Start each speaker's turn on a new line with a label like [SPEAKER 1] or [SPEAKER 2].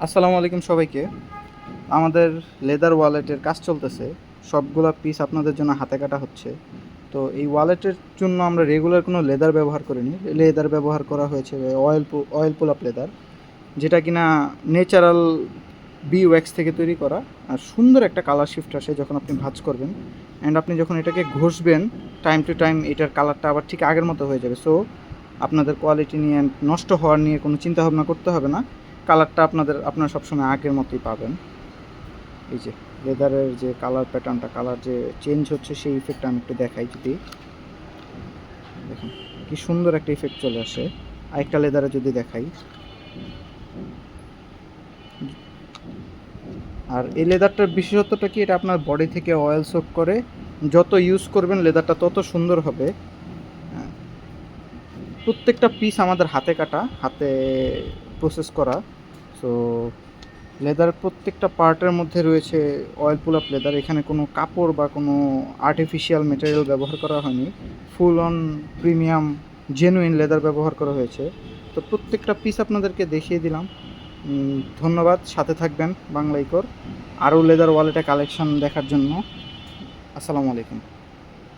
[SPEAKER 1] আসসালামু আলাইকুম সবাইকে। আমাদের লেদার ওয়ালেটের কাজ চলতেছে। সবগুলা পিস আপনাদের জন্য হাতে কাটা হচ্ছে। তো এই ওয়ালেটের জন্য আমরা রেগুলার কোনো লেদার ব্যবহার করিনি। লেদার ব্যবহার করা হয়েছে অয়েল পুল আপ লেদার, যেটা কিনা ন্যাচারাল বি ওয়্যাক্স থেকে তৈরি করা। আর সুন্দর একটা কালার শিফট আসে যখন আপনি ভাঁজ করবেন, অ্যান্ড আপনি যখন এটাকে ঘষবেন টাইম টু টাইম এটার কালারটা আবার ঠিক আগের মতো হয়ে যাবে। সো আপনাদের কোয়ালিটি নিয়ে নষ্ট হওয়ার নিয়ে কোনো চিন্তাভাবনা করতে হবে না। কালারটা আপনারা সবসময় আগের মতোই পাবেন। এই যে লেদারের যে কালার প্যাটার্নটা, কালার যে চেঞ্জ হচ্ছে, সেই ইফেক্টটা আমি একটু দেখাই। যদি দেখুন কি সুন্দর একটা ইফেক্ট চলে আসে। আরেকটা লেদারে যদি দেখাই, আর এই লেদারটার বিশেষত্বটা কি, এটা আপনার বডি থেকে অয়েল সোক করে। যত ইউজ করবেন লেদারটা তত সুন্দর হবে। প্রত্যেকটা পিস আমাদের হাতে কাটা, হাতে প্রসেস করা। সো লেদার প্রত্যেকটা পার্টের মধ্যে রয়েছে অয়েল পুল আপ লেদার। এখানে কোনো কাপড় বা কোনো আর্টিফিশিয়াল ম্যাটেরিয়াল ব্যবহার করা হয়নি। Full on premium genuine leather ব্যবহার করা হয়েছে। তো প্রত্যেকটা পিস আপনাদেরকে দেখিয়ে দিলাম। ধন্যবাদ, সাথে থাকবেন বাংলাইকর আরও লেদার ওয়ালেটে কালেকশন দেখার জন্য। আসসালামু আলাইকুম।